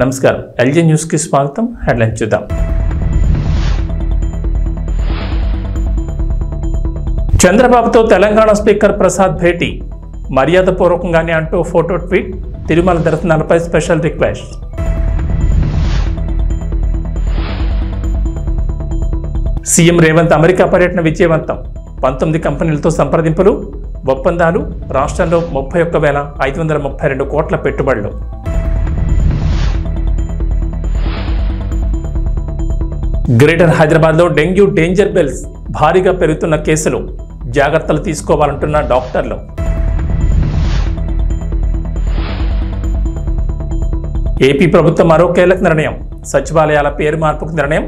నమస్కారం LG news కి స్వాగతం. హెడ్లైన్స్ చూద్దాం. చంద్రబాబుతో తెలంగాణ స్పీకర్ ప్రసాద్ భేటీ, మర్యాదపూర్వకంగానే అంటూ ఫోటో ట్వీట్. తిరుమల దర్శనాలపై special request. CM Revanth America పర్యటన విజయవంతం. 19 కంపెనీలతో సంప్రదింపులు, ఒప్పందాలు. రాష్ట్రంలో 31,532 కోట్ల పెట్టుబడులు. గ్రేటర్ హైదరాబాద్లో డెంగ్యూ డేంజర్ బెల్స్, భారీగా పెరుగుతున్న కేసులు. జాగ్రత్తలు తీసుకోవాలంటున్న డాక్టర్లు. ఏపీ ప్రభుత్వం మరో కీలక నిర్ణయం. సచివాలయాల పేరు మార్పుకు నిర్ణయం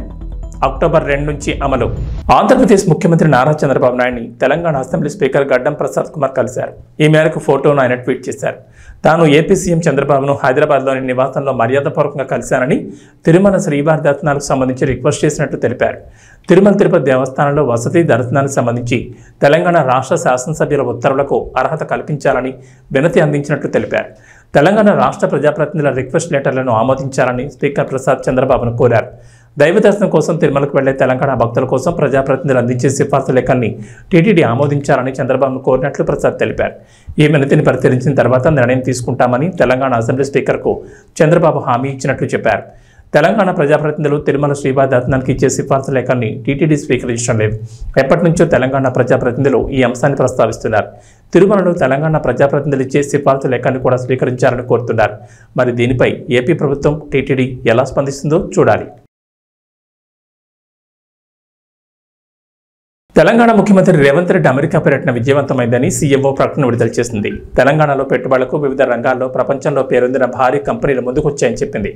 అక్టోబర్ 2 నుంచి అమలు. ఆంధ్రప్రదేశ్ ముఖ్యమంత్రి నారా చంద్రబాబు నాయుడిని తెలంగాణ అసెంబ్లీ స్పీకర్ గడ్డం ప్రసాద్ కుమార్ కలిశారు. ఈ మేరకు ఫోటోను ఆయన ట్వీట్ చేశారు. తాను ఏపీ సీఎం చంద్రబాబును హైదరాబాద్లోని నివాసంలో మర్యాదపూర్వకంగా కలిశానని, తిరుమల శ్రీవారి దర్శనాలకు సంబంధించి రిక్వెస్ట్ చేసినట్టు తెలిపారు. తిరుమల తిరుపతి దేవస్థానంలో వసతి దర్శనానికి సంబంధించి తెలంగాణ రాష్ట్ర శాసనసభ్యుల ఉత్తర్వులకు అర్హత కల్పించాలని వినతి అందించినట్టు తెలిపారు. తెలంగాణ రాష్ట్ర ప్రజాప్రతినిధుల రిక్వెస్ట్ లెటర్లను ఆమోదించాలని స్పీకర్ ప్రసాద్ చంద్రబాబును కోరారు. దైవ దర్శనం కోసం తిరుమలకు వెళ్లే తెలంగాణ భక్తుల కోసం ప్రజాప్రతినిధులు అందించే సిఫార్సు లేఖల్ని టీటీడీ ఆమోదించాలని చంద్రబాబును కోరినట్లు ప్రసాద్ తెలిపారు. ఈ వినతిని పరిశీలించిన తర్వాత నిర్ణయం తీసుకుంటామని తెలంగాణ అసెంబ్లీ స్పీకర్కు చంద్రబాబు హామీ ఇచ్చినట్లు చెప్పారు. తెలంగాణ ప్రజాప్రతినిధులు తిరుమల శ్రీవారి దర్శనానికి ఇచ్చే సిఫార్సు లేఖల్ని టీటీడీ స్వీకరించడం లేదు. ఎప్పటి నుంచో తెలంగాణ ప్రజాప్రతినిధులు ఈ అంశాన్ని ప్రస్తావిస్తున్నారు. తిరుమలలో తెలంగాణ ప్రజాప్రతినిధులు ఇచ్చే సిఫార్సు లేఖను కూడా స్వీకరించాలని కోరుతున్నారు. మరి దీనిపై ఏపీ ప్రభుత్వం, టీటీడీ ఎలా స్పందిస్తుందో చూడాలి. తెలంగాణ ముఖ్యమంత్రి రేవంత్ రెడ్డి అమెరికా పర్యటన విజయవంతమైందని సీఎంఓ ప్రకటన విడుదల చేసింది. తెలంగాణలో పెట్టుబడులకు వివిధ రంగాల్లో ప్రపంచంలో పేరొందిన భారీ కంపెనీలు ముందుకొచ్చాయని చెప్పింది.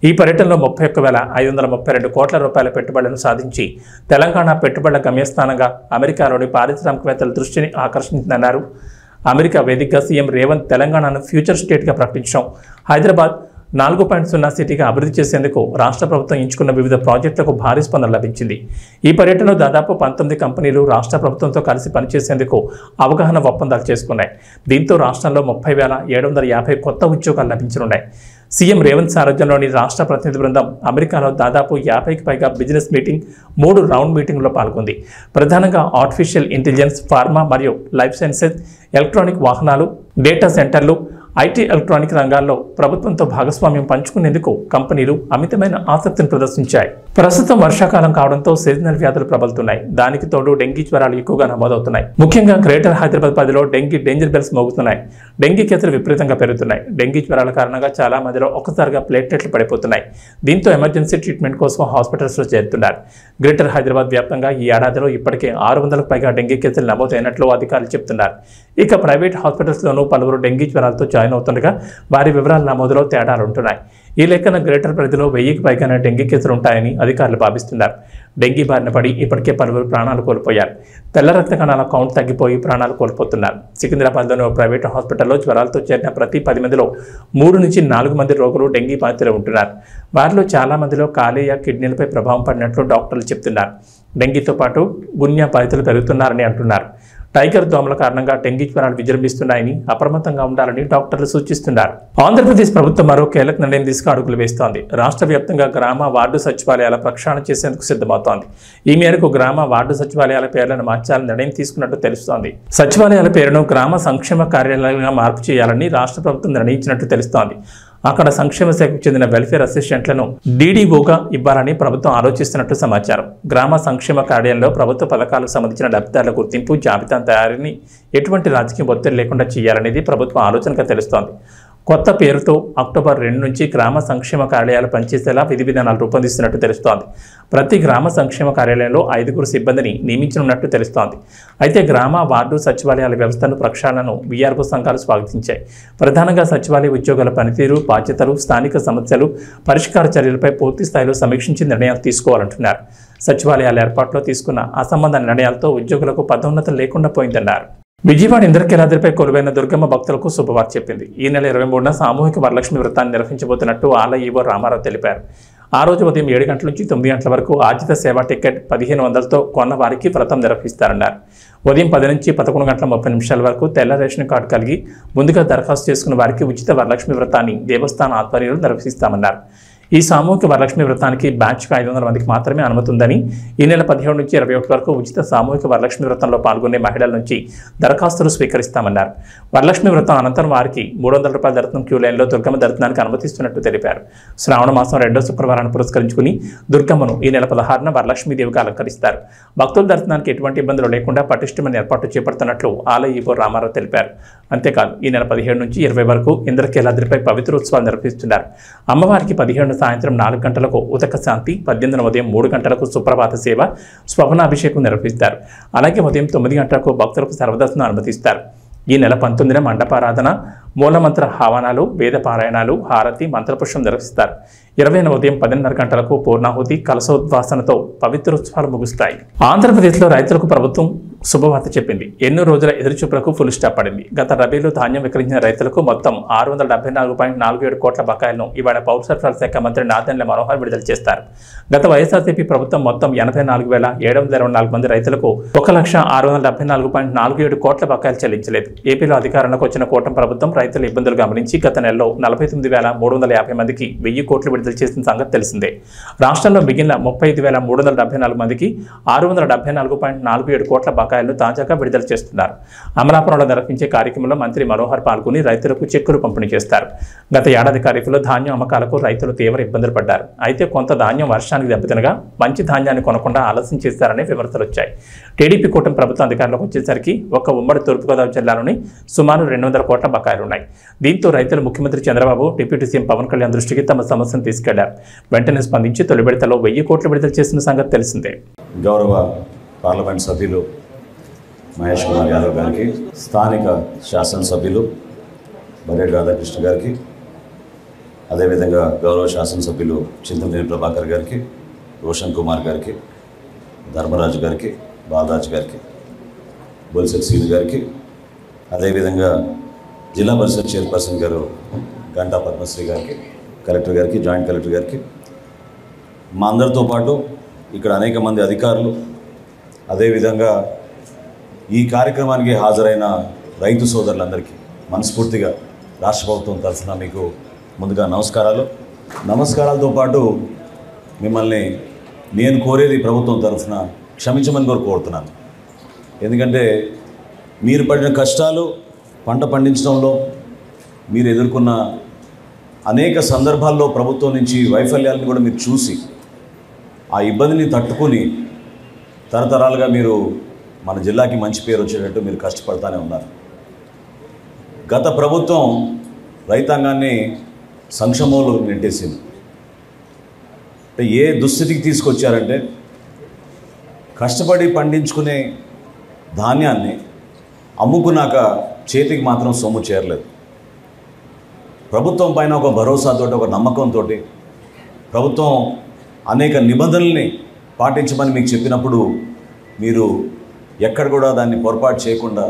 ఈ పర్యటనలో 31,532 కోట్ల రూపాయల పెట్టుబడులను సాధించి తెలంగాణ పెట్టుబడుల గమ్యస్థానంగా అమెరికాలోని పారిశ్రామికవేత్తల దృష్టిని ఆకర్షించిందన్నారు. అమెరికా వేదికగా సీఎం రేవంత్ తెలంగాణను ఫ్యూచర్ స్టేట్గా ప్రకటించడం, హైదరాబాద్ 4.0 సిటీగా అభివృద్ధి చేసేందుకు రాష్ట్ర ప్రభుత్వం ఎంచుకున్న వివిధ ప్రాజెక్టులకు భారీ స్పందన లభించింది. ఈ పర్యటనలో దాదాపు 19 కంపెనీలు రాష్ట్ర ప్రభుత్వంతో కలిసి పనిచేసేందుకు అవగాహన ఒప్పందాలు చేసుకున్నాయి. దీంతో రాష్ట్రంలో 30,750 కొత్త ఉద్యోగాలు లభించనున్నాయి. సీఎం రేవంత్ సారథ్యంలోని రాష్ట్ర ప్రతినిధి బృందం అమెరికాలో దాదాపు 50కి పైగా బిజినెస్ మీటింగ్, 3 రౌండ్ మీటింగ్లో పాల్గొంది. ప్రధానంగా ఆర్టిఫిషియల్ ఇంటెలిజెన్స్, ఫార్మా మరియు లైఫ్ సైన్సెస్, ఎలక్ట్రానిక్ వాహనాలు, డేటా సెంటర్లు, ఐటీ, ఎలక్ట్రానిక్ రంగాల్లో ప్రభుత్వంతో భాగస్వామ్యం పంచుకునేందుకు కంపెనీలు అమితమైన ఆసక్తిని ప్రదర్శించాయి. ప్రస్తుతం వర్షాకాలం కావడంతో సీజనల్ వ్యాధులు ప్రబలుతున్నాయి. దానికి తోడు డెంగీ జ్వరాలు ఎక్కువగా నమోదవుతున్నాయి. ముఖ్యంగా గ్రేటర్ హైదరాబాద్ పరిధిలో డెంగీ డేంజర్ బెల్స్ మోగుతున్నాయి. డెంగీ కేసులు విపరీతంగా పెరుగుతున్నాయి. డెంగీ జ్వరాల కారణంగా చాలా మందిలో ఒక్కసారిగా ప్లేట్లెట్లు పడిపోతున్నాయి. దీంతో ఎమర్జెన్సీ ట్రీట్మెంట్ కోసం హాస్పిటల్స్లో చేరుతున్నారు. గ్రేటర్ హైదరాబాద్ వ్యాప్తంగా ఈ ఏడాదిలో ఇప్పటికే 600కు పైగా డెంగీ కేసులు నమోదైనట్లు అధికారులు చెబుతున్నారు. ఇక ప్రైవేట్ హాస్పిటల్స్లోనూ పలువురు డెంగీ జ్వరాలతో జాయిన్ అవుతుండగా వారి వివరాల నమోదులో తేడాలుంటున్నాయి. ఈ లెక్కన గ్రేటర్ పరిధిలో 1000కి పైగానే డెంగీ కేసులు ఉంటాయని అధికారులు భావిస్తున్నారు. డెంగీ బారిన పడి ఇప్పటికే పలువురు ప్రాణాలు కోల్పోయారు. తెల్ల రక్త కణాల కౌంట్ తగ్గిపోయి ప్రాణాలు కోల్పోతున్నారు. సికింద్రాబాద్లోని ఓ ప్రైవేట్ హాస్పిటల్లో జ్వరాలతో చేరిన ప్రతి 10 మందిలో 3 నుంచి 4 మంది రోగులు డెంగీ బాధితులు ఉంటున్నారు. వారిలో చాలా మందిలో కాలేయ, కిడ్నీలపై ప్రభావం పడినట్లు డాక్టర్లు చెబుతున్నారు. డెంగీతో పాటు గున్యా బాధితులు పెరుగుతున్నారని అంటున్నారు. టైగర్ దోమల కారణంగా డెంగీ జ్వరాలు విజృంభిస్తున్నాయని, అప్రమత్తంగా ఉండాలని డాక్టర్లు సూచిస్తున్నారు. ఆంధ్రప్రదేశ్ ప్రభుత్వం మరో కీలక నిర్ణయం తీసుకు అడుగులు వేస్తోంది. రాష్ట్ర వ్యాప్తంగా గ్రామ, వార్డు సచివాలయాల ప్రక్షాళన చేసేందుకు సిద్ధమవుతోంది. ఈ మేరకు గ్రామ, వార్డు సచివాలయాల పేర్లను మార్చాలని నిర్ణయం తీసుకున్నట్టు తెలుస్తోంది. సచివాలయాల పేరును గ్రామ సంక్షేమ కార్యాలయాలుగా మార్పు చేయాలని రాష్ట్ర ప్రభుత్వం నిర్ణయించినట్టు తెలుస్తోంది. అక్కడ సంక్షేమ శాఖకు చెందిన వెల్ఫేర్ అసిస్టెంట్లను డీడీఓగా ఇవ్వాలని ప్రభుత్వం ఆలోచిస్తున్నట్టు సమాచారం. గ్రామ సంక్షేమ కార్యాలయంలో ప్రభుత్వ పథకాలకు సంబంధించిన లబ్ధిదారుల గుర్తింపు, జాబితా తయారీని ఎటువంటి రాజకీయ ఒత్తిడి లేకుండా చేయాలనేది ప్రభుత్వం ఆలోచనగా తెలుస్తోంది. కొత్త పేరుతో అక్టోబర్ 2 నుంచి గ్రామ సంక్షేమ కార్యాలయాలు పనిచేసేలా విధి విధానాలు రూపొందిస్తున్నట్టు తెలుస్తోంది. ప్రతి గ్రామ సంక్షేమ కార్యాలయంలో 5 సిబ్బందిని నియమించనున్నట్టు తెలుస్తోంది. అయితే గ్రామ, వార్డు సచివాలయాల వ్యవస్థను ప్రక్షాళనను వీఆర్ఓ సంఘాలు స్వాగతించాయి. ప్రధానంగా సచివాలయ ఉద్యోగుల పనితీరు, బాధ్యతలు, స్థానిక సమస్యలు, పరిష్కార చర్యలపై పూర్తి స్థాయిలో సమీక్షించి నిర్ణయాలు తీసుకోవాలంటున్నారు. సచివాలయాల ఏర్పాటులో తీసుకున్న అసంబంధ నిర్ణయాలతో ఉద్యోగులకు పదోన్నతులు లేకుండా పోయిందన్నారు. విజయవాడ ఇంద్రకీలాద్రిపై కొలువైన దుర్గమ్మ భక్తులకు శుభవార్త చెప్పింది. ఈ నెల 23న సామూహిక వరలక్ష్మి వ్రతాన్ని నిర్వహించబోతున్నట్టు ఆలయ ఈవో రామారావు తెలిపారు. ఆ రోజు ఉదయం 7 గంటల నుంచి 9 గంటల వరకు ఆర్జిత సేవా టికెట్ 1500తో కొన్న వారికి వ్రతం నిర్వహిస్తారన్నారు. ఉదయం 10 నుంచి 11 గంటల 30 నిమిషాల వరకు తెల్ల రేషన్ కార్డు కలిగి ముందుగా దరఖాస్తు చేసుకున్న వారికి ఉచిత వరలక్ష్మి వ్రతాన్ని దేవస్థాన ఆధ్వర్యంలో నిర్వహిస్తామన్నారు. ఈ సామూహిక వరలక్ష్మి వ్రతానికి బ్యాచ్కు 500 మందికి మాత్రమే అనుమతి ఉందని, ఈ నెల 17 నుంచి 21 వరకు ఉచిత సామూహిక వరలక్ష్మి వ్రతంలో పాల్గొనే మహిళల నుంచి దరఖాస్తులు స్వీకరిస్తామన్నారు. వరలక్ష్మి వ్రతం అనంతరం వారికి 300 రూపాయల దర్శనం క్యూ లైన్లో దుర్గమ్మ దర్శనానికి అనుమతిస్తున్నట్టు తెలిపారు. శ్రావణ మాసం 2వ శుక్రవారాన్ని పురస్కరించుకుని దుర్గమ్మను ఈ నెల 16న వరలక్ష్మీదేవిగా అలంకరిస్తారు. భక్తుల దర్శనానికి ఎటువంటి ఇబ్బందులు లేకుండా పటిష్టమైన ఏర్పాట్లు చేపడుతున్నట్లు ఆలయ ఈవో రామారావు తెలిపారు. అంతేకాదు ఈ నెల 17 నుంచి 20 వరకు ఇంద్రకీలాద్రిపై పవిత్ర ఉత్సవాలు నిర్వహిస్తున్నారు. అమ్మవారికి 17 సాయంత్రం 4 గంటలకు ఉదక శాంతి, 18 ఉదయం 3 గంటలకు సుప్రభాత సేవ, స్వప్నాభిషేకం నిర్వహిస్తారు. అలాగే ఉదయం 9 గంటలకు భక్తులకు సర్వదర్శనం అనుమతిస్తారు. ఈ నెల 19న మండపారాధన, మూలమంత్ర హావనాలు, వేద పారాయణాలు, హారతి, మంత్రపుష్పం నిర్వహిస్తారు. 20న ఉదయం 10:30 గంటలకు పూర్ణాహుతి, కలశోద్వాసనతో పవిత్రోత్సవాలు ముగుస్తాయి. ఆంధ్రప్రదేశ్లో రైతులకు ప్రభుత్వం శుభవార్త చెప్పింది. ఎన్నో రోజుల ఎదురుచూపులకు ఫుల్ స్టాప్ పడింది. గత రబీలో ధాన్యం విక్రయించిన రైతులకు మొత్తం 674.47 కోట్ల బకాయిలను ఇవాళ పౌర సరఫరాల శాఖ మంత్రి నాదెండ్ల మనోహర్ విడుదల చేస్తారు. గత వైఎస్ఆర్సీపీ ప్రభుత్వం మొత్తం 84,724 మంది రైతులకు 1,674.47 కోట్ల బకాయిలు చెల్లించలేదు. ఏపీలో అధికారంలోకి వచ్చిన కూటమి ప్రభుత్వం రైతుల ఇబ్బందులు గమనించి గత నెలలో 49,350 మందికి 1000 కోట్లు విడుదల చేసిన సంగతి తెలిసిందే. రాష్ట్రంలో మిగిలిన 35,374 మందికి 674.47 కోట్ల బకాయిలను తాజాగా విడుదల చేస్తున్నారు. అమలాపురంలో నిర్వహించే కార్యక్రమంలో మంత్రి మనోహర్ పాల్గొని రైతులకు చెక్కులు పంపిణీ చేస్తారు. గత ఏడాది ఖరీఫ్లో ధాన్యం అమ్మకాలకు రైతులు తీవ్ర ఇబ్బందులు పడ్డారు. అయితే కొంత ధాన్యం వర్షానికి దెబ్బతినగా మంచి ధాన్యాన్ని కొనకుండా ఆలస్యం చేస్తారని విమర్శలు వచ్చాయి. టీడీపీ కూటమి ప్రభుత్వం అధికారంలోకి వచ్చేసరికి ఒక ఉమ్మడి తూర్పుగోదావరి జిల్లాలోని సుమారు 200 కోట్ల బకాయిలున్నాయి. దీంతో రైతులు ముఖ్యమంత్రి చంద్రబాబు, డిప్యూటీ సీఎం పవన్ కళ్యాణ్ దృష్టికి తమ సమస్యను తీసుకెళ్లారు. వెంటనే స్పందించి తొలి విడతలో 1000 కోట్లు విడుదల చేసిన సంగతి తెలిసిందే. గౌరవ పార్లమెంట్ సభ్యులు మహేష్ కుమార్ యాదవ్ గారికి, స్థానిక శాసనసభ్యులు బరేడ్ రాధాకృష్ణ గారికి, అదేవిధంగా గౌరవ శాసనసభ్యులు చింతమనేని ప్రభాకర్ గారికి, రోషన్ కుమార్ గారికి, ధర్మరాజు గారికి, బాలరాజు గారికి, బొలిశెట్టి శ్రీను గారికి, అదేవిధంగా జిల్లా పరిషత్ చైర్పర్సన్ గారు గంటా పద్మశ్రీ గారికి, కలెక్టర్ గారికి, జాయింట్ కలెక్టర్ గారికి, మా అందరితో పాటు ఇక్కడ అనేక మంది అధికారులు, అదేవిధంగా ఈ కార్యక్రమానికి హాజరైన రైతు సోదరులందరికీ మనస్ఫూర్తిగా రాష్ట్ర ప్రభుత్వం తరఫున మీకు ముందుగా నమస్కారాలతో పాటు మిమ్మల్ని నేను కోరేది ప్రభుత్వం తరఫున క్షమించమని కోరుతున్నాను. ఎందుకంటే మీరు పడిన కష్టాలు, పంట పండించడంలో మీరు ఎదుర్కొన్న అనేక సందర్భాల్లో ప్రభుత్వం నుంచి వైఫల్యాలను కూడా మీరు చూసి ఆ ఇబ్బందిని తట్టుకుని తరతరాలుగా మీరు మన జిల్లాకి మంచి పేరు వచ్చేటట్టు మీరు కష్టపడతానే ఉన్నారు. గత ప్రభుత్వం రైతాంగాన్ని సంక్షోభంలో నెట్టేసింది. అంటే ఏ దుస్థితికి తీసుకొచ్చారంటే కష్టపడి పండించుకునే ధాన్యాన్ని అమ్ముకున్నాక చేతికి మాత్రం సొమ్ము చేరలేదు. ప్రభుత్వం పైన ఒక భరోసాతో, ఒక నమ్మకంతో ప్రభుత్వం అనేక నిబంధనల్ని పాటించమని మీకు చెప్పినప్పుడు మీరు ఎక్కడ కూడా దాన్ని పొరపాటు చేయకుండా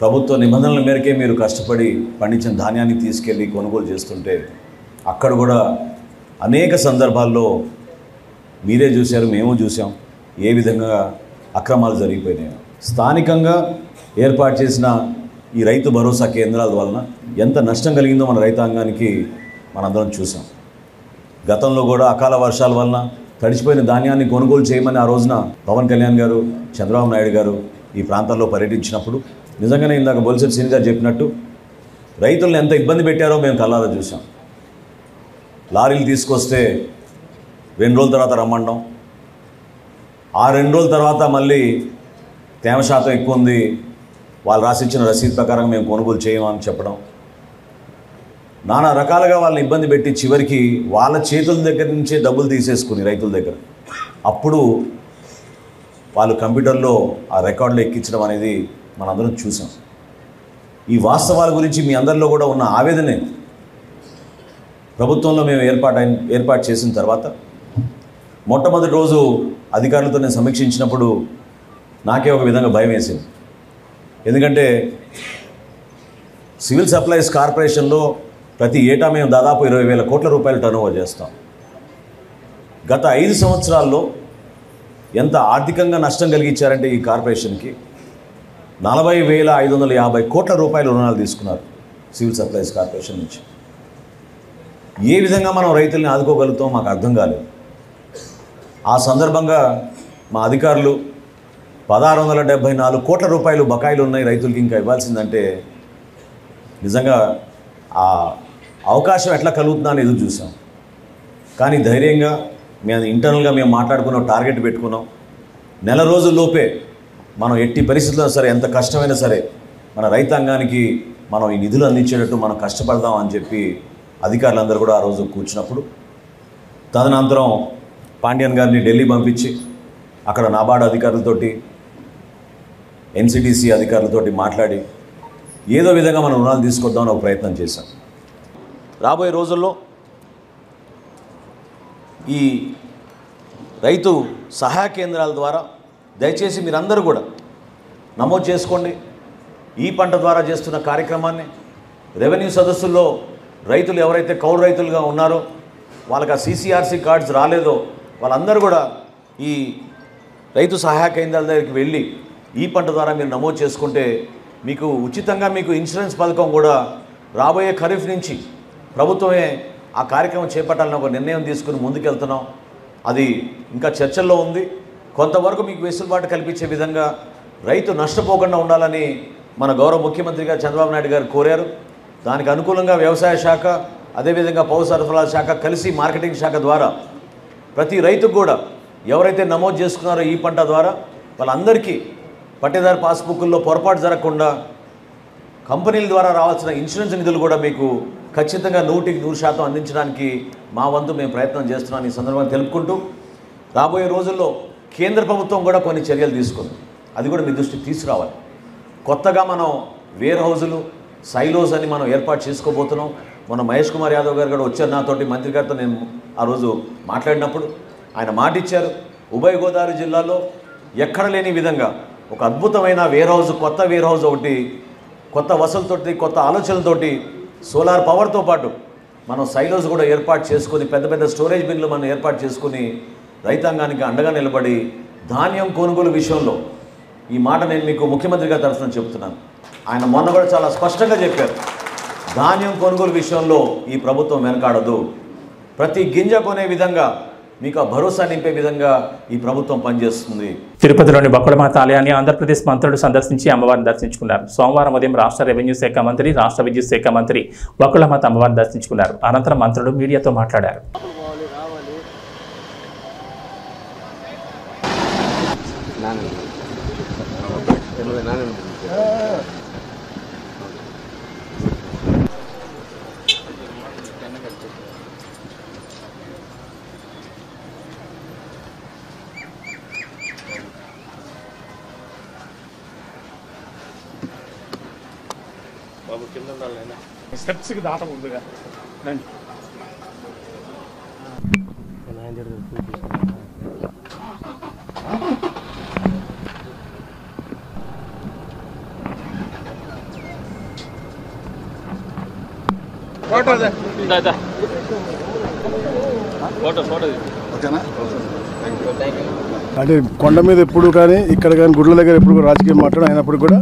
ప్రభుత్వ నిబంధనల మేరకే మీరు కష్టపడి పండించిన ధాన్యాన్ని తీసుకెళ్ళి కొనుగోలు చేస్తుంటే అక్కడ కూడా అనేక సందర్భాల్లో మీరే చూశారు, మేము చూసాం ఏ విధంగా అక్రమాలు జరిగిపోయినాయి. స్థానికంగా ఏర్పాటు చేసిన ఈ రైతు భరోసా కేంద్రాల వలన ఎంత నష్టం కలిగిందో మన రైతాంగానికి మనందరం చూసాం. గతంలో కూడా అకాల వర్షాల వలన తడిచిపోయిన ధాన్యాన్ని కొనుగోలు చేయమని ఆ రోజున పవన్ కళ్యాణ్ గారు, చంద్రబాబు నాయుడు గారు ఈ ప్రాంతాల్లో పర్యటించినప్పుడు నిజంగానే ఇందాక బొలిశెట్టి శ్రీను గారు చెప్పినట్టు రైతులను ఎంత ఇబ్బంది పెట్టారో మేము కళ్ళారా చూసాం. లారీలు తీసుకొస్తే 2 రోజుల తర్వాత రమ్మండం, ఆ 2 రోజుల తర్వాత మళ్ళీ తేమ శాతం ఎక్కువ ఉంది, వాళ్ళు రాసిచ్చిన రసీదు ప్రకారం మేము కొనుగోలు చేయమని చెప్పడం, నానా రకాలుగా వాళ్ళని ఇబ్బంది పెట్టి చివరికి వాళ్ళ చేతుల దగ్గర నుంచే డబ్బులు తీసేసుకుని రైతుల దగ్గర అప్పుడు వాళ్ళు కంప్యూటర్లో ఆ రికార్డులు ఎక్కించడం అనేది మనందరం చూసాం. ఈ వాస్తవాల గురించి మీ అందరిలో కూడా ఉన్న ఆవేదనే ప్రభుత్వంలో మేము ఏర్పాటు చేసిన తర్వాత మొట్టమొదటి రోజు అధికారులతో నేను సమీక్షించినప్పుడు నాకే ఒక విధంగా భయం వేసింది. ఎందుకంటే సివిల్ సప్లైస్ కార్పొరేషన్లో ప్రతి ఏటా మేము దాదాపు 20,000 కోట్ల రూపాయలు టర్నోవర్ చేస్తాం. గత 5 సంవత్సరాల్లో ఎంత ఆర్థికంగా నష్టం కలిగించారంటే ఈ కార్పొరేషన్కి 40,550 కోట్ల రూపాయల రుణాలు తీసుకున్నారు సివిల్ సప్లైస్ కార్పొరేషన్ నుంచి. ఏ విధంగా మనం రైతుల్ని ఆదుకోగలుగుతాం మాకు అర్థం కాలేదు. ఆ సందర్భంగా మా అధికారులు 1,674 కోట్ల రూపాయలు బకాయిలు ఉన్నాయి రైతులకి ఇంకా ఇవ్వాల్సిందంటే నిజంగా ఆ అవకాశం ఎట్లా కలుగుతుందా అని ఎదురు చూసాం. కానీ ధైర్యంగా మేము ఇంటర్నల్గా మేము మాట్లాడుకున్నాం, టార్గెట్ పెట్టుకున్నాం. నెల రోజుల్లోపే మనం ఎట్టి పరిస్థితుల్లో సరే ఎంత కష్టమైనా సరే మన రైతాంగానికి మనం ఈ నిధులు అందించేటట్టు మనం కష్టపడదాం అని చెప్పి అధికారులందరూ కూడా ఆ రోజు కూర్చున్నప్పుడు తదనంతరం పాండ్యన్ గారిని ఢిల్లీ పంపించి అక్కడ నాబార్డు అధికారులతోటి ఎన్సిడిసి అధికారులతోటి మాట్లాడి ఏదో విధంగా మనం రుణాలు తీసుకొద్దామని ఒక ప్రయత్నం చేశాం. రాబోయే రోజుల్లో ఈ రైతు సహాయ కేంద్రాల ద్వారా దయచేసి మీరందరూ కూడా నమోదు చేసుకోండి. ఈ పంట ద్వారా చేస్తున్న కార్యక్రమాన్ని రెవెన్యూ సదస్సుల్లో రైతులు ఎవరైతే కౌలు రైతులుగా ఉన్నారో వాళ్ళకి ఆ CCRC కార్డ్స్ రాలేదో వాళ్ళందరూ కూడా ఈ రైతు సహాయ కేంద్రాల దగ్గరికి వెళ్ళి ఈ పంట ద్వారా మీరు నమోదు చేసుకుంటే మీకు ఉచితంగా మీకు ఇన్సూరెన్స్ పథకం కూడా రాబోయే ఖరీఫ్ నుంచి ప్రభుత్వమే ఆ కార్యక్రమం చేపట్టాలని ఒక నిర్ణయం తీసుకుని ముందుకెళ్తున్నాం. అది ఇంకా చర్చల్లో ఉంది. కొంతవరకు మీకు వెసులుబాటు కల్పించే విధంగా రైతు నష్టపోకుండా ఉండాలని మన గౌరవ ముఖ్యమంత్రిగా చంద్రబాబు నాయుడు గారు కోరారు. దానికి అనుకూలంగా వ్యవసాయ శాఖ అదేవిధంగా పౌర సరఫరాల శాఖ కలిసి మార్కెటింగ్ శాఖ ద్వారా ప్రతి రైతుకు కూడా ఎవరైతే నమోదు చేసుకున్నారో ఈ పంట ద్వారా వాళ్ళందరికీ పట్టేదారు పాస్బుక్ల్లో పొరపాటు జరగకుండా కంపెనీల ద్వారా రావాల్సిన ఇన్సూరెన్స్ నిధులు కూడా మీకు ఖచ్చితంగా 100% అందించడానికి మా వంతు మేము ప్రయత్నం చేస్తున్నాం ఈ సందర్భంగా తెలుపుకుంటూ రాబోయే రోజుల్లో కేంద్ర ప్రభుత్వం కూడా కొన్ని చర్యలు తీసుకుంది. అది కూడా మీ దృష్టికి తీసుకురావాలి. కొత్తగా మనం వేర్ హౌజులు సైలోస్ అని మనం ఏర్పాటు చేసుకోబోతున్నాం. మన మహేష్ కుమార్ యాదవ్ గారు కూడా వచ్చారు నాతోటి, మంత్రి గారితో నేను ఆ రోజు మాట్లాడినప్పుడు ఆయన మాట ఇచ్చారు. ఉభయ గోదావరి జిల్లాలో ఎక్కడ లేని విధంగా ఒక అద్భుతమైన వేర్ హౌజ్, కొత్త వేర్ హౌజ్ ఒకటి కొత్త వసతులతోటి కొత్త ఆలోచనలతోటి సోలార్ పవర్తో పాటు మనం సైలోస్ కూడా ఏర్పాటు చేసుకొని పెద్ద పెద్ద స్టోరేజ్ బిన్లు మనం ఏర్పాటు చేసుకుని రైతాంగానికి అండగా నిలబడి ధాన్యం కొనుగోలు విషయంలో ఈ మాట నేను మీకు ముఖ్యమంత్రి గారి తరఫున చెప్తున్నాను. ఆయన మొన్న కూడా చాలా స్పష్టంగా చెప్పారు, ధాన్యం కొనుగోలు విషయంలో ఈ ప్రభుత్వం వెనకాడదు. ప్రతి గింజ కొనే విధంగా మీకు ఆ భరోసా నింపే విధంగా ఈ ప్రభుత్వం పనిచేస్తుంది. తిరుపతిలోని బకుళమాత ఆలయాన్ని ఆంధ్రప్రదేశ్ మంత్రులు సందర్శించి అమ్మవారిని దర్శించుకున్నారు. సోమవారం ఉదయం రాష్ట్ర రెవెన్యూ శాఖ మంత్రి, రాష్ట్ర విద్యుత్ శాఖ మంత్రి బకుళమాత అమ్మవారిని దర్శించుకున్నారు. అనంతరం మంత్రులు మీడియాతో మాట్లాడారు. బాబు కింద ఉండాలి, స్టెప్స్కి దాట ముందుగా రండి. అంటే కొండ మీద ఎప్పుడు కానీ ఇక్కడ కానీ గుడ్ల దగ్గర ఎప్పుడు కూడా రాజకీయం అయినప్పుడు కూడా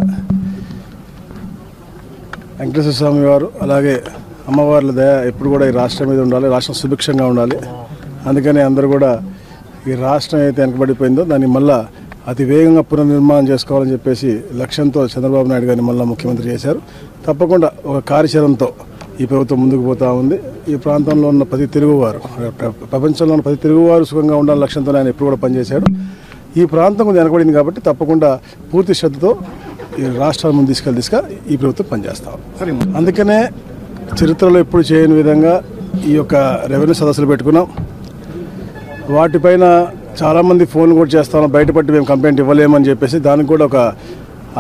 వెంకటేశ్వర స్వామి వారు అలాగే అమ్మవార్ల దయ ఎప్పుడు కూడా ఈ రాష్ట్రం మీద ఉండాలి, రాష్ట్రం సుభిక్షంగా ఉండాలి. అందుకని అందరూ కూడా ఈ రాష్ట్రం అయితే వెనకబడిపోయిందో దాన్ని మళ్ళీ అతి వేగంగా పునర్నిర్మాణం చేసుకోవాలని చెప్పేసి లక్ష్యంతో చంద్రబాబు నాయుడు గారిని మళ్ళీ ముఖ్యమంత్రి చేశారు. తప్పకుండా ఒక కార్యాచరణతో ఈ ప్రభుత్వం ముందుకు పోతూ ఉంది. ఈ ప్రాంతంలో ఉన్న ప్రతి తెలుగువారు, ప్రపంచంలో ఉన్న ప్రతి తెలుగువారు సుఖంగా ఉండాలని లక్ష్యంతో ఆయన ఎప్పుడు కూడా పనిచేశాడు. ఈ ప్రాంతం కొంచెం వెనకబడింది కాబట్టి తప్పకుండా పూర్తి శ్రద్ధతో ఈ రాష్ట్రాల ముందు తీసుకెళ్ళి ఈ ప్రభుత్వం పనిచేస్తాం. అందుకనే చరిత్రలో ఎప్పుడు చేయని విధంగా ఈ యొక్క రెవెన్యూ సదస్సులు పెట్టుకున్నాం. వాటిపైన చాలామంది ఫోన్ కూడా చేస్తాం, బయటపడి మేము కంప్లైంట్ ఇవ్వలేమని చెప్పేసి దానికి కూడా ఒక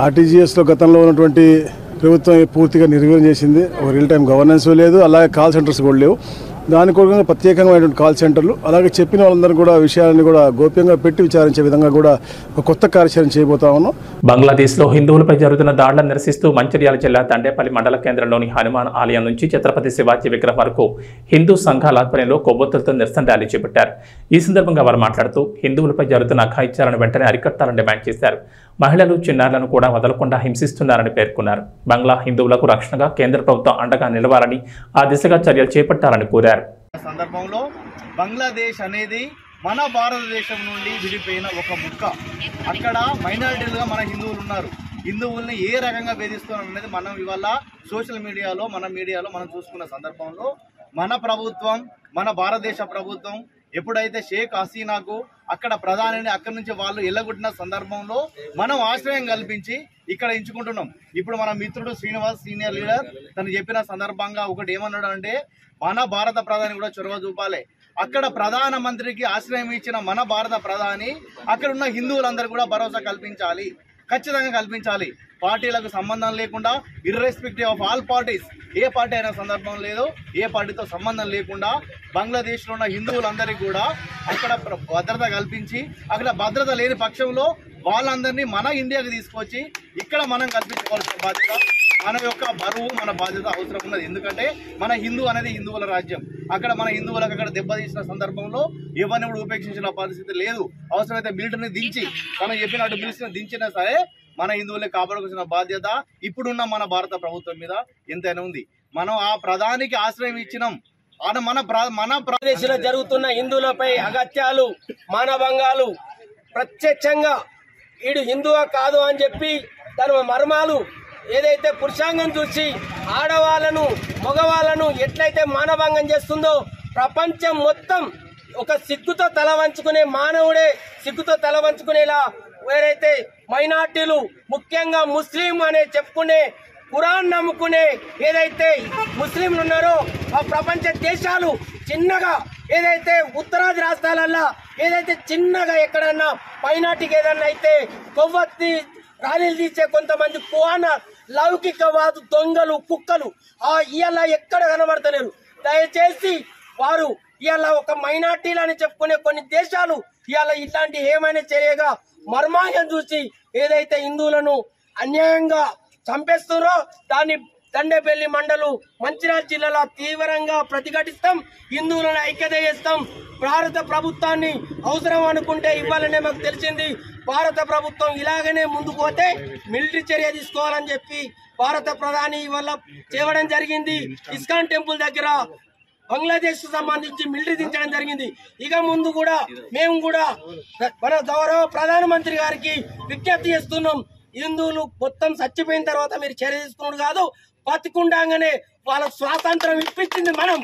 ఆర్టీజీఎస్లో గతంలో ఉన్నటువంటి ప్రభుత్వం పూర్తిగా నిర్వీర్యం చేసింది. ఒక రియల్ టైం గవర్నెన్స్ లేదు, అలాగే కాల్ సెంటర్స్ కూడా లేవు. దాని కొరకు ప్రత్యేకమైనటువంటి కాల్ సెంటర్లు, అలాగే చెప్పిన వాళ్ళందరూ కూడా విషయాలను కూడా గోప్యంగా పెట్టి విచారించే విధంగా కూడా ఒక కొత్త కార్యాచరణ చేయబోతా ఉన్నాం. బంగ్లాదేశ్లో హిందువులపై జరుగుతున్న దాడులను నిరసిస్తూ మంచిర్యాల జిల్లా దండేపల్లి మండల కేంద్రంలోని హనుమాన్ ఆలయం నుంచి ఛత్రపతి శివాజీ విగ్రహం వరకు హిందూ సంఘాల ఆధ్వర్యంలో కొవ్వొత్తులతో నిరసన ర్యాలీ చేపట్టారు. ఈ సందర్భంగా వారు మాట్లాడుతూ హిందువులపై జరుగుతున్న అఘాయిత్యాలను వెంటనే అరికట్టాలని డిమాండ్ చేశారు. మహిళలు, చిన్నారులను కూడా వదలకుండా హింసిస్తున్నారని పేర్కొన్నారు. బంగ్లా హిందువులకు రక్షణగా కేంద్ర ప్రభుత్వం అండగా నిలవాలని, ఆ దిశగా చర్యలు చేపట్టాలని కోరారు. సందర్భంలో బంగ్లాదేశ్ అనేది మన భారతదేశం నుండి విడిపోయిన ఒక ముక్క. అక్కడ మైనారిటీలుగా మన హిందువులు ఉన్నారు. హిందువుల్ని ఏ రకంగా వేధిస్తున్నారు అనేది మనం ఇవాళ సోషల్ మీడియాలో మనం చూసుకున్న సందర్భంలో మన ప్రభుత్వం, మన భారతదేశ ప్రభుత్వం ఎప్పుడైతే షేక్ హసీనాకు అక్కడ ప్రధానిని అక్కడి నుంచి వాళ్ళు ఎల్లగొట్టిన సందర్భంలో మనం ఆశ్రయం కల్పించి ఇక్కడ ఎంచుకుంటున్నాం. ఇప్పుడు మన మిత్రుడు శ్రీనివాస్ సీనియర్ లీడర్ తను చెప్పిన సందర్భంగా ఒకటి ఏమన్నాడు అంటే, మన భారత ప్రధాని కూడా చొరవ చూపాలి. అక్కడ ప్రధానమంత్రికి ఆశ్రయం ఇచ్చిన మన భారత ప్రధాని అక్కడ ఉన్న హిందువులందరూ కూడా భరోసా కల్పించాలి, ఖచ్చితంగా కల్పించాలి. పార్టీలకు సంబంధం లేకుండా, irrespective of all parties, A party అయిన సందర్భం లేదు, ఏ పార్టీతో సంబంధం లేకుండా బంగ్లాదేశ్లో ఉన్న హిందువులందరికీ కూడా అక్కడ భద్రత కల్పించి, అక్కడ భద్రత లేని పక్షంలో వాళ్ళందరినీ మన ఇండియాకి తీసుకొచ్చి ఇక్కడ మనం కల్పించుకోవాల్సిన బాధ్యత, మన యొక్క బరువు, మన బాధ్యత అవసరం ఉన్నది. ఎందుకంటే మన హిందూ అనేది హిందువుల రాజ్యం. అక్కడ మన హిందువులకు అక్కడ దెబ్బతీసిన సందర్భంలో ఎవరిని కూడా ఉపేక్షించిన పరిస్థితి లేదు. అవసరమైతే మిలిటరీని దించి, తను చెప్పినట్టు మిలిటరీని దించినా సరే మన హిందువుల్ని కాపాడుకోవాల్సిన బాధ్యత ఇప్పుడున్న మన భారత ప్రభుత్వం మీద ఎంతైనా ఉంది. మనం ఆ ప్రధానికి ఆశ్రయం ఇచ్చినాం. మన ప్రదేశంలో జరుగుతున్న హిందువులపై అగత్యాలు, మానభంగాలు ప్రత్యక్షంగా ఈడు హిందువా కాదు అని చెప్పి తన మర్మాలు ఏదైతే పురుషాంగం చూసి ఆడవాళ్లను, మగవాళ్లను ఎట్లయితే మానభంగం చేస్తుందో ప్రపంచం మొత్తం ఒక సిగ్గుతో తల వంచుకునే మానవుడే సిగ్గుతో తల వంచుకునేలా వేరైతే మైనార్టీలు, ముఖ్యంగా ముస్లిం అనే చెప్పుకునే, ఖురాన్ నమ్ముకునే ఏదైతే ముస్లింలు ఉన్నారో ఆ ప్రపంచ దేశాలు చిన్నగా ఏదైతే ఉత్తరాది రాష్ట్రాలల్లో ఏదైతే చిన్నగా ఎక్కడన్నా మైనార్టీకి ఏదన్నా అయితే కొవ్వొత్తి ర్యాలీలు తీసే కొంతమంది కువాన లౌకికవాదు దొంగలు, కుక్కలు ఇవాళ ఎక్కడ కనబడతలేరు. దయచేసి వారు ఇవాళ ఒక మైనార్టీలు అని చెప్పుకునే కొన్ని దేశాలు ఇవాళ ఇట్లాంటి ఏమైనా చర్యగా మర్మాయం చూసి ఏదైతే హిందువులను అన్యాయంగా చంపేస్తున్నారో దాన్ని దండేపల్లి మండలు మంచిర్యాల జిల్లాలో తీవ్రంగా ప్రతిఘటిస్తాం. హిందువులను ఐక్యత చేస్తాం. భారత ప్రభుత్వాన్ని అవసరం అనుకుంటే ఇవ్వాలనే మాకు తెలిసింది. భారత ప్రభుత్వం ఇలాగనే ముందుకు పోతే మిలిటరీ చర్య తీసుకోవాలని చెప్పి భారత ప్రధాని ఇవాళ చేయడం జరిగింది. ఇస్కాన్ టెంపుల్ దగ్గర బంగ్లాదేశ్ కు సంబంధించి మిలిటరీ దించడం జరిగింది. ఇక ముందు కూడా మేము కూడా మన గౌరవ ప్రధానమంత్రి గారికి విజ్ఞప్తి చేస్తున్నాం. హిందువులు మొత్తం చచ్చిపోయిన తర్వాత మీరు చర్య తీసుకున్నాడు కాదు, బతికుండగానే వాళ్ళ స్వాతంత్రం ఇప్పించింది మనం.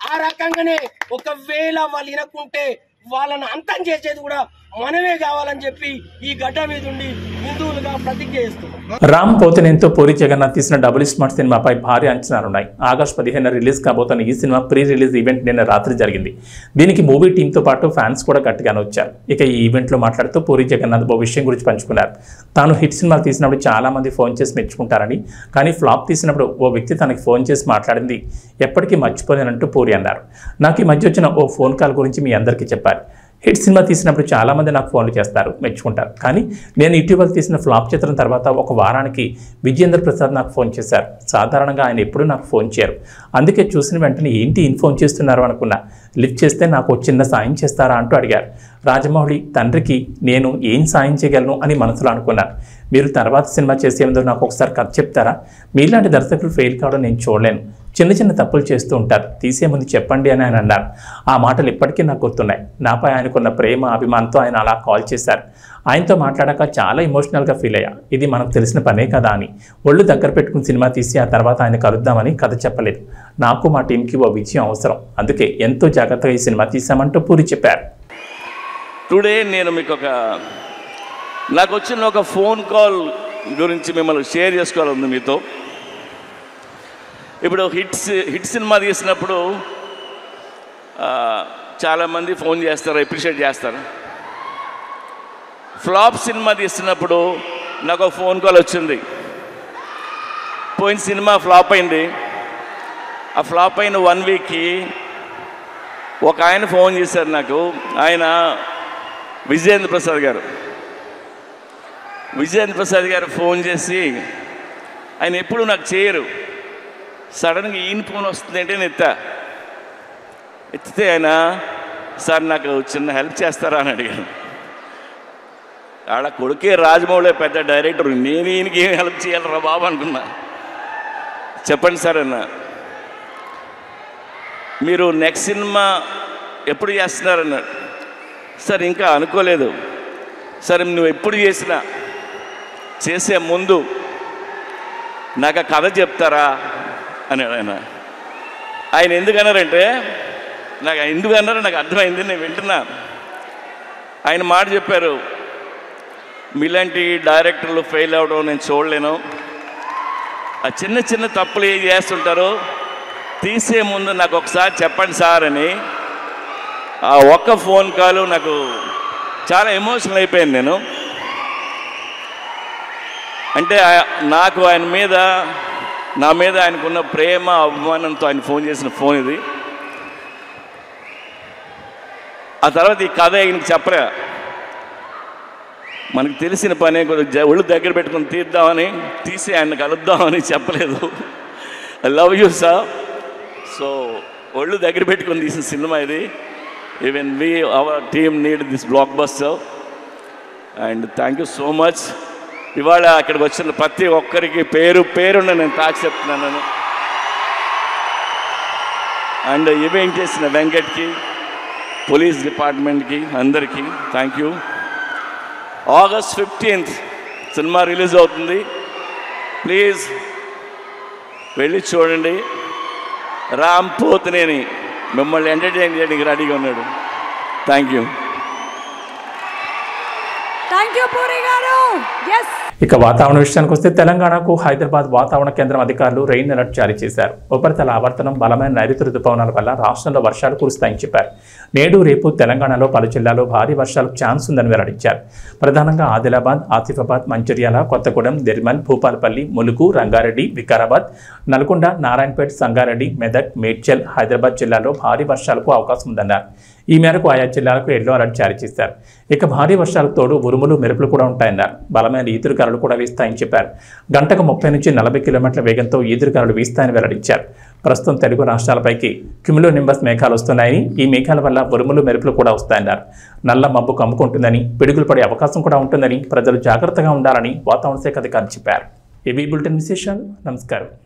ఆ రకంగానే ఒకవేళ వాళ్ళు వినకుంటే వాళ్ళని అంతం చేసేది కూడా మనమే కావాలని చెప్పి ఈ గడ్డ మీద ఉండి హిందువులుగా ప్రతిజ్ఞ చేస్తున్నాం. రామ్ పోతినేనితో పూరి జగన్నాథ్ తీసిన డబుల్ స్మార్ట్ సినిమాపై భారీ అంచనాలున్నాయి. ఆగస్టు 15 రిలీజ్ కాబోతున్న ఈ సినిమా ప్రీ రిలీజ్ ఈవెంట్ నిన్న రాత్రి జరిగింది. దీనికి మూవీ టీంతో పాటు ఫ్యాన్స్ కూడా గట్టిగానే వచ్చారు. ఇక ఈ ఈవెంట్లో మాట్లాడుతూ పూరి జగన్నాథ్ ఓ విషయం గురించి పంచుకున్నారు. తాను హిట్ సినిమాలు తీసినప్పుడు చాలా మంది ఫోన్ చేసి మెచ్చుకుంటారని, కానీ ఫ్లాప్ తీసినప్పుడు ఓ వ్యక్తి తనకి ఫోన్ చేసి మాట్లాడింది ఎప్పటికీ మర్చిపోలేనంటూ పూరి అన్నారు. నాకు ఈ మధ్య వచ్చిన ఓ ఫోన్ కాల్ గురించి మీ అందరికీ చెప్పారు. హిట్ సినిమా తీసినప్పుడు చాలామంది నాకు ఫోన్లు చేస్తారు, మెచ్చుకుంటారు. కానీ నేను ఇటీవల తీసిన ఫ్లాప్ చిత్రం తర్వాత ఒక వారానికి విజయేంద్ర ప్రసాద్ నాకు ఫోన్ చేశారు. సాధారణంగా ఆయన ఎప్పుడూ నాకు ఫోన్ చేయరు. అందుకే చూసిన వెంటనే ఏంటి ఇన్ ఫోన్ చేస్తున్నారు అనుకున్నా. లిఫ్ట్ చేస్తే నాకు చిన్న సాయం చేస్తారా అంటూ అడిగారు. రాజమౌళి తండ్రికి నేను ఏం సాయం చేయగలను అని మనసులో అనుకున్నాను. మీరు తర్వాత సినిమా చేసే ముందు నాకు ఒకసారి కథ చెప్తారా? మీలాంటి దర్శకులు ఫెయిల్ కావడం నేను చూడలేను. చిన్న చిన్న తప్పులు చేస్తూ ఉంటారు, తీసే ముందు చెప్పండి అని ఆయన అన్నారు. ఆ మాటలు ఇప్పటికీ నాకు గుర్తున్నాయి. నాపై ఆయనకున్న ప్రేమ, అభిమానంతో ఆయన అలా కాల్ చేశారు. ఆయనతో మాట్లాడాక చాలా ఎమోషనల్గా ఫీల్ అయ్యా. ఇది మనకు తెలిసిన పనే కదా అని ఒళ్ళు దగ్గర పెట్టుకుని సినిమా తీసి ఆ తర్వాత ఆయన కలుద్దామని కథ చెప్పలేదు. నాకు మా టీంకి ఓ విజయం అవసరం, అందుకే ఎంతో జాగ్రత్తగా ఈ సినిమా తీసామంటూ పూరి చెప్పారు. టుడే నేను మీకు నాకు వచ్చిన ఒక ఫోన్ కాల్ గురించి మిమ్మల్ని షేర్ చేసుకోవాలని మీతో. ఇప్పుడు హిట్ సినిమా తీసినప్పుడు చాలామంది ఫోన్ చేస్తారు, అప్రిషియేట్ చేస్తారు. ఫ్లాప్ సినిమా తీసినప్పుడు నాకు ఒక ఫోన్ కాల్ వచ్చింది. పోయిన సినిమా ఫ్లాప్ అయింది. ఆ ఫ్లాప్ అయిన 1 వీక్కి ఒక ఆయన ఫోన్ చేశారు నాకు. ఆయన విజయేంద్ర ప్రసాద్ గారు ఫోన్ చేసి, ఆయన ఎప్పుడు నాకు చేయరు, సడన్గా ఈయన ఫోన్ వస్తుందంటే నేను ఎత్తితే ఆయన, సార్ నాకు చిన్న హెల్ప్ చేస్తారా అని అడిగాను. ఆడ కొడుకే రాజమౌళి పెద్ద డైరెక్టర్, నేను ఈయనకి ఏం హెల్ప్ చేయాలరా బాబు అనుకున్నా. చెప్పండి సార్ అన్న, మీరు నెక్స్ట్ సినిమా ఎప్పుడు చేస్తున్నారన్నాడు. సార్ ఇంకా అనుకోలేదు. సరే నువ్వు ఎప్పుడు చేసినా చేసే ముందు నాకు ఆ కథ చెప్తారా అన్నాడు ఆయన. ఆయన ఎందుకన్నారంటే, ఎందుకన్నారో నాకు అర్థమైంది, నేను వింటున్నా. ఆయన మాట చెప్పారు, మీలాంటి డైరెక్టర్లు ఫెయిల్ అవ్వడం నేను చూడలేను. ఆ చిన్న చిన్న తప్పులు ఏం చేస్తుంటారో తీసే ముందు నాకు ఒకసారి చెప్పండి సార్ అని. ఆ ఒక్క ఫోన్ కాల్ నాకు చాలా ఎమోషనల్ అయిపోయాను నేను. అంటే నాకు ఆయన మీద, నా మీద ఆయనకున్న ప్రేమ అభిమానంతో ఆయన ఫోన్ చేసిన ఫోన్ ఇది. ఆ తర్వాత ఈ కథ ఆయనకి చెప్పరా, మనకు తెలిసిన పనే కొద్దిగా ఒళ్ళు దగ్గర పెట్టుకుని తీసి ఆయన కలుద్దామని చెప్పలేదు. I love you sir. So ఒళ్ళు దగ్గర పెట్టుకుని తీసిన సినిమా ఇది. Even our team need this block buster and thank you so much. ఇవాళ అక్కడికి వచ్చిన ప్రతి ఒక్కరికి పేరున్న నేను తాకి చెప్తున్నాను. అండ్ ఈవెంట్ చేసిన వెంకట్కి, పోలీస్ డిపార్ట్మెంట్కి, అందరికీ thank you. August 15th cinema release అవుతుంది. ప్లీజ్ వెళ్ళి చూడండి. రామ్ పోతినేని మిమ్మల్ని ఎంటర్టైన్ చేయడానికి రెడీగా ఉన్నాడు. Thank you. ఇక వాతావరణ విషయానికి వస్తే, తెలంగాణకు హైదరాబాద్ వాతావరణ కేంద్రం అధికారులు రెయిన్ అలర్ట్ జారీ చేశారు. ఉపరితల ఆవర్తనం, బలమైన నైరుతి రుతుపవనాల వల్ల రాష్ట్రంలో వర్షాలు కురుస్తాయని చెప్పారు. నేడు రేపు తెలంగాణలో పలు జిల్లాల్లో భారీ వర్షాలకు ఛాన్స్ ఉందని వెల్లడించారు. ప్రధానంగా ఆదిలాబాద్, ఆసిఫాబాద్, మంచిర్యాల, కొత్తగూడెం, నిర్మల్, భూపాలపల్లి, ములుగు, రంగారెడ్డి, వికారాబాద్, నల్గొండ, నారాయణపేట్, సంగారెడ్డి, మెదక్, మేడ్చల్, హైదరాబాద్ జిల్లాల్లో భారీ వర్షాలకు అవకాశం ఉందన్నారు. ఈ మేరకు ఆయా జిల్లాలకు ఎల్లో అలర్ట్ జారీ చేశారు. ఇక భారీ వర్షాలకు తోడు ఉరుములు, మెరుపులు కూడా ఉంటాయన్నారు. బలమైన ఈదురుగాలులు కూడా వీస్తాయని చెప్పారు. గంటకు 30 నుంచి 40 కిలోమీటర్ల వేగంతో ఈదురుగాలులు వీస్తాయని వెల్లడించారు. ప్రస్తుతం తెలుగు రాష్ట్రాలపైకి క్యుములో నింబస్ మేఘాలు వస్తున్నాయని, ఈ మేఘాల వల్ల ఉరుములు, మెరుపులు కూడా వస్తాయన్నారు. నల్ల మబ్బు కమ్ముకుంటుందని, పిడుగులు పడే అవకాశం కూడా ఉంటుందని ప్రజలు జాగ్రత్తగా ఉండాలని వాతావరణ శాఖ అధికారులు చెప్పారు. ఏబీ బులెటిన్ విశేషాలు. నమస్కారం.